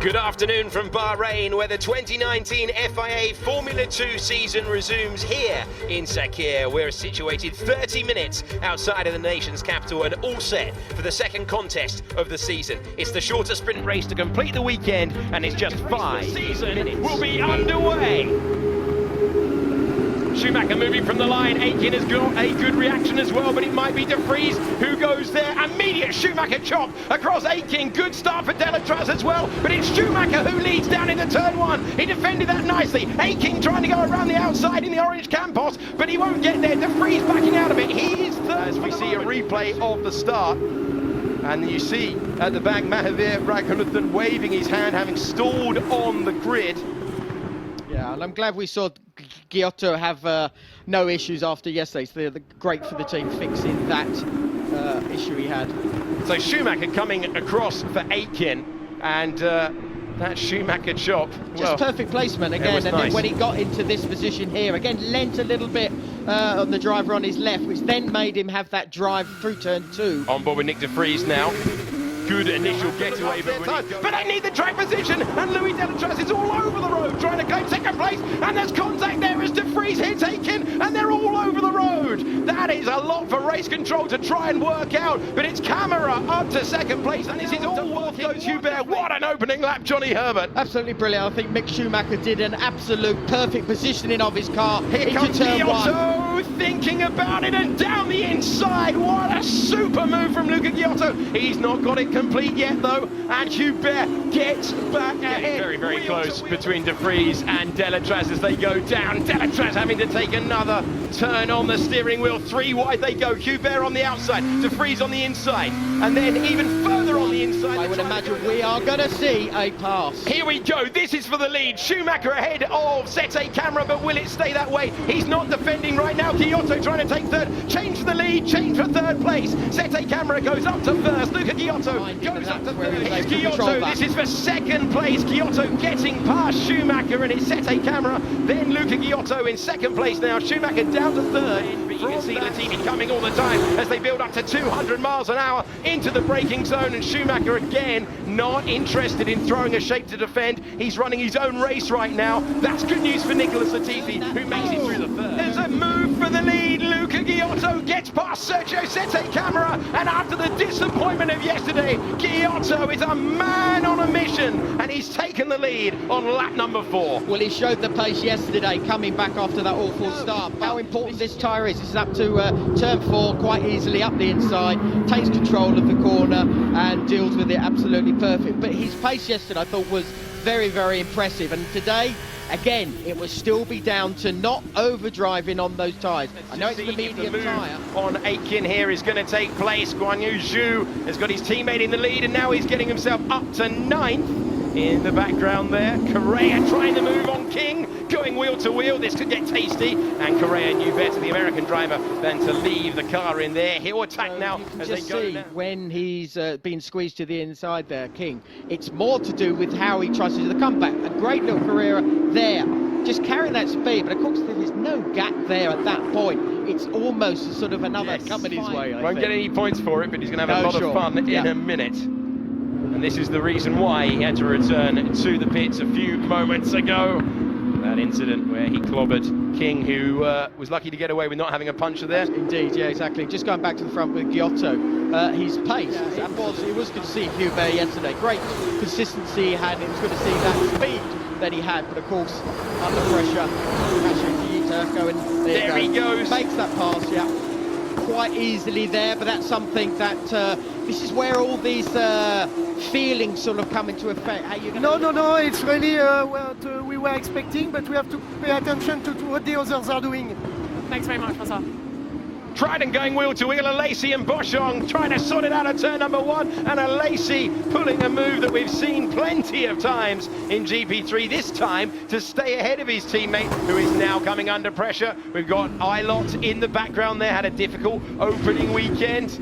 Good afternoon from Bahrain, where the 2019 FIA Formula 2 season resumes here in Sakhir. We're situated 30 minutes outside of the nation's capital and all set for the second contest of the season. It's the shorter sprint race to complete the weekend, and it's just 5 minutes. The season will be underway. Schumacher moving from the line. Aiken has got a good reaction as well, but it might be De Vries who goes there. Immediate Schumacher chop across Aiken. Good start for Delatraz as well, but it's Schumacher who leads down into turn one. He defended that nicely. Aiken trying to go around the outside in the orange Campos, but he won't get there. De Vries backing out of it. He is third. As we see a replay of the start, and you see at the back Mahavir Raghunathan waving his hand, having stalled on the grid. Yeah, and I'm glad we saw Giotto have no issues after yesterday. So they're great for the team fixing that issue he had. So Schumacher coming across for Aiken, and that Schumacher chop. Just perfect placement again, and nice. Then when he got into this position here, again lent a little bit on the driver on his left, which then made him have that drive through turn two. On board with Nick De Vries now. Good initial getaway, but they need the track position, and Louis Delatraz is all over the road trying to claim second place, and there's contact there as De Vries hits Aiken, and they're all over the road. That is a lot for race control to try and work out, but it's Camera up to second place, and this is all Wolfgang's Hubert. What an opening lap, Johnny Herbert. Absolutely brilliant. I think Mick Schumacher did an absolute perfect positioning of his car. Here comes Giotto, thinking about it, and down the inside. What a super move from Luca Giotto. He's not got it complete yet though, and Hubert gets back ahead. Very, very close between De Vries and Delatraz as they go down. Delatraz having to take another turn on the steering wheel. 3 wide they go. Hubert on the outside, De Vries on the inside, and then even further on the inside. I would imagine we are going to see a pass. Here we go. This is for the lead. Schumacher ahead of Sete Camera, but will it stay that way? He's not defending right now. Giotto trying to take third. Change the lead. Change for third place. Sete Camera goes up to first. Luca Giotto goes up to third. It's Giotto. This is for second place. Giotto getting past Schumacher, and it's Sete Camera. Then Luca Giotto in second place now. Schumacher down to third. But you can see Latifi coming all the time as they build up to 200 miles an hour into the braking zone, and Schumacher again not interested in throwing a shape to defend. He's running his own race right now. That's good news for Nicholas Latifi, who makes it through the third. There's a move for the lead. Luca Giotto gets past Sergio Sete Camera, and after the disappointment of yesterday, Giotto is a man on a mission, and he's taken the lead on lap number 4. Well, he showed the pace yesterday, coming back after that awful start. How important this tyre is. This is up to turn 4 quite easily up the inside, takes control of the corner and deals with it absolutely perfect. But his pace yesterday I thought was very, very impressive, and today again it will still be down to not overdriving on those tyres. I know it's the medium tyre. On Aiken here is going to take place. Guan Yu Zhu has got his teammate in the lead, and now he's getting himself up to 9th. In the background there, Correa trying to move on King, going wheel to wheel. This could get tasty, and Correa knew better, the American driver, than to leave the car in there. He'll attack now as they go now. When he's been squeezed to the inside there, King, it's more to do with how he tries to do the comeback. A great little Carrera there, just carrying that speed, but of course there is no gap there at that point. It's almost sort of another coming his way. Won't get any points for it, but he's going to have a lot of fun in a minute. And this is the reason why he had to return to the pits a few moments ago. That incident where he clobbered King, who was lucky to get away with not having a puncher there. Indeed, yeah, exactly. Just going back to the front with Giotto, his pace. Yeah, it was good to see Hubert yesterday. Great consistency he had. It was good to see that speed that he had, but of course under pressure, there he goes. Makes that pass, yeah, quite easily there. But that's something that this is where all these feelings sort of come into effect. How you No, it's really what we were expecting, but we have to pay attention to what the others are doing. Thanks very much, François. Trident going wheel to wheel, Alesi and Boschong trying to sort it out at turn number 1, and Alesi pulling a move that we've seen plenty of times in GP3, this time to stay ahead of his teammate, who is now coming under pressure. We've got Ilott in the background there, had a difficult opening weekend.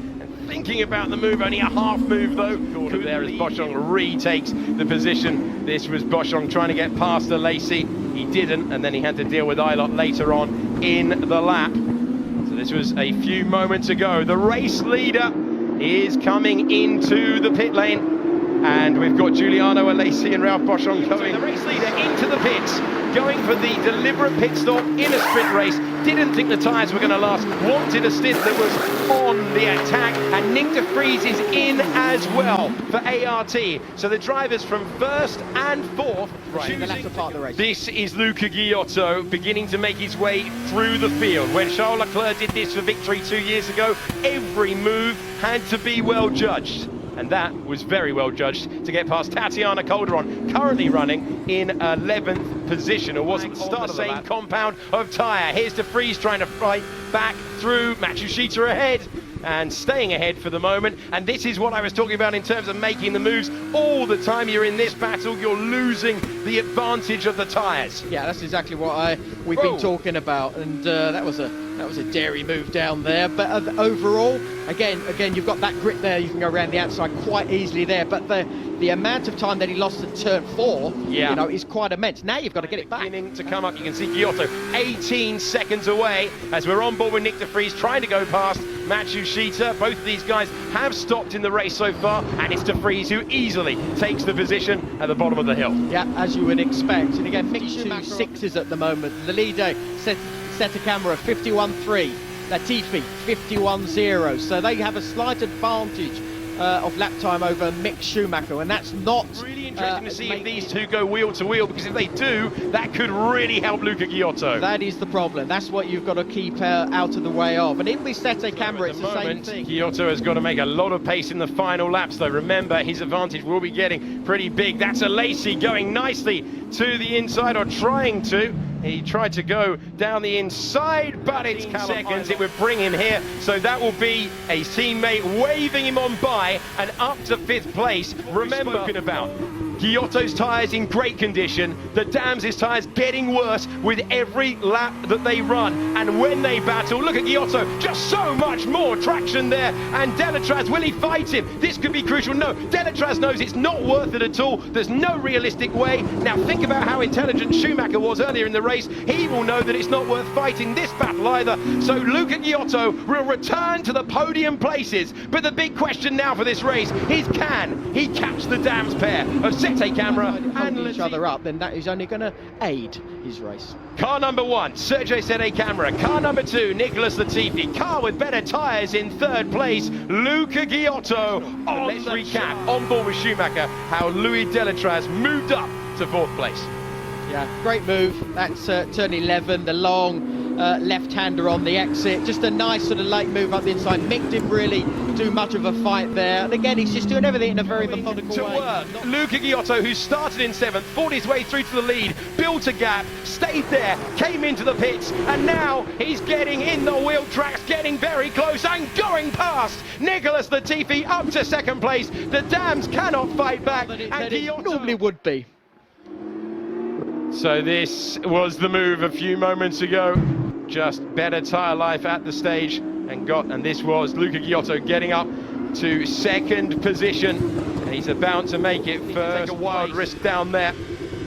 Thinking about the move, only a half move though. Caught there as Boschong retakes the position. This was Boschong trying to get past Alesi. He didn't, and then he had to deal with Ilott later on in the lap. So this was a few moments ago. The race leader is coming into the pit lane. And we've got Giuliano Alesi and Ralph Boschon going. The race leader into the pits, going for the deliberate pit stop in a sprint race. Didn't think the tyres were going to last. Wanted a stint that was on the attack. And Nick de Vries is in as well for ART. So the drivers from first and fourth. Right, in the latter part of the race. This is Luca Ghiotto beginning to make his way through the field. When Charles Leclerc did this for victory 2 years ago, every move had to be well judged. And that was very well judged to get past Tatiana Calderon, currently running in 11th position, or wasn't start the same compound of tyre. Here's de Vries trying to fight back through. Matsushita ahead and staying ahead for the moment. And this is what I was talking about in terms of making the moves. All the time you're in this battle, you're losing the advantage of the tyres. Yeah, that's exactly what we've been talking about, and that was a dairy move down there. But overall, again, you've got that grip there. You can go around the outside quite easily there. But the amount of time that he lost at turn 4, you know, is quite immense. Now you've got to get it back. Beginning to come up, you can see Ghiotto 18 seconds away as we're on board with Nick de Vries trying to go past Matsushita. Both of these guys have stopped in the race so far, and it's de Vries who easily takes the position at the bottom of the hill. Yeah, as you would expect. And again, mixed 2.6s at the moment. The leader set a camera 51.3. Latifi 51.0. So they have a slight advantage of lap time over Mick Schumacher, and that's not really interesting to see if these two go wheel to wheel, because if they do, that could really help Luca Ghiotto. That is the problem. That's what you've got to keep out of the way of. And in the Sette camera, it's the same thing. Ghiotto has got to make a lot of pace in the final laps, though. Remember, his advantage will be getting pretty big. That's Alesi going nicely to the inside, or trying to. He tried to go down the inside, but it's seconds. It would bring him here, so that will be a teammate waving him on by and up to 5th place. Remember, spoken about Ghiotto's tyres in great condition, the Dams' tyres getting worse with every lap that they run. And when they battle, look at Ghiotto, just so much more traction there. And Delatraz, will he fight him? This could be crucial. No, Delatraz knows it's not worth it at all. There's no realistic way. Now think about how intelligent Schumacher was earlier in the race. He will know that it's not worth fighting this battle either. So Luca Ghiotto will return to the podium places. But the big question now for this race is, can he catch the Dams pair of Sette Camera and each other up? Then that is only going to aid his race. Car number 1, Sergio Sette Camera. Car number 2, Nicholas Latifi. Car with better tyres in 3rd place, Luca Ghiotto. Let's recap on board with Schumacher how Louis Delatraz moved up to 4th place. Yeah, great move. That's turn 11, the long left-hander on the exit. Just a nice sort of late move up the inside. Mick didn't really do much of a fight there. And again, he's just doing everything in a very methodical way. Luca Ghiotto, who started in 7th, fought his way through to the lead, built a gap, stayed there, came into the pits, and now he's getting in the wheel tracks, getting very close and going past Nicholas Latifi up to 2nd place. The Dams cannot fight back, and Ghiotto normally would be. So this was the move a few moments ago. Just better tyre life at the stage, and this was Luca Ghiotto getting up to 2nd position, and he's about to make it first. Take a wild risk down there.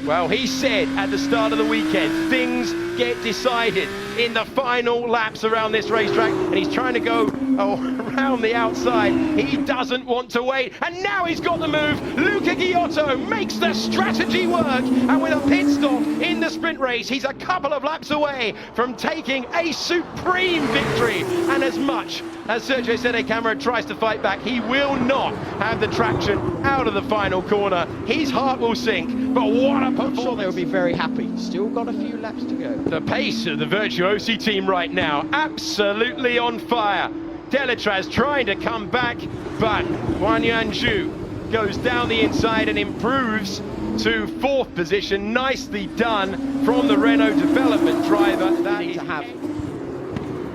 Well, he said at the start of the weekend, things get decided in the final laps around this racetrack, and he's trying to go around the outside. He doesn't want to wait, and now he's got the move. Luca Ghiotto makes the strategy work, and with a pit stop in the sprint race, he's a couple of laps away from taking a supreme victory. And as much as Sergio Sette Camera tries to fight back, he will not have the traction out of the final corner. His heart will sink, but what a performance. I'm sure they'll be very happy. Still got a few laps to go. The pace of the Virtuosi team right now, absolutely on fire. Delatraz trying to come back, but Guan Yuanzhu goes down the inside and improves to 4th position. Nicely done from the Renault development driver. That is to have.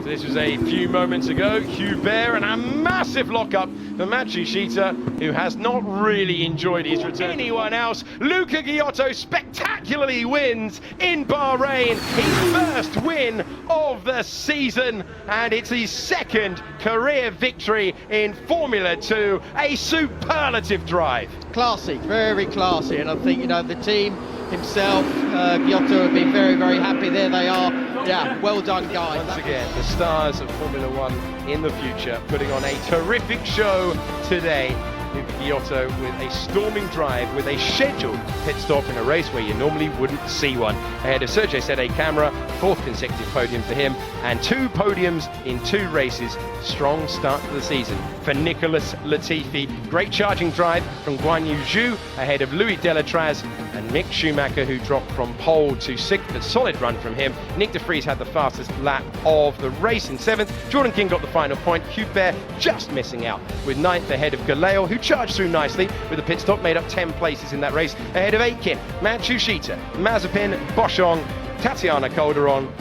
This was a few moments ago. Hubert, and a massive lockup for Matsushita, who has not really enjoyed his return. Anyone else? Luca Ghiotto spectacularly wins in Bahrain, his 1st win of the season, and it's his 2nd career victory in Formula 2. A superlative drive. Classy, very classy, and I think, you know, the team himself, Ghiotto, would be very, very happy. There they are. Yeah, well done, guys. Once again, the stars of Formula 1 in the future, putting on a terrific show today. We've Giotto with a storming drive with a scheduled pit stop in a race where you normally wouldn't see one. Ahead of Sergio Sette Camara, 4th consecutive podium for him, and 2 podiums in 2 races. Strong start to the season for Nicholas Latifi. Great charging drive from Guan Yu Zhu ahead of Louis Delatraz and Mick Schumacher, who dropped from pole to 6th. A solid run from him. Nick de Vries had the fastest lap of the race in 7th. Jordan King got the final point. Hubert just missing out with 9th ahead of Galeo, who charged through nicely with a pit stop, made up 10 places in that race ahead of Aitken, Matsushita, Mazepin, Boschong, Tatiana Calderon,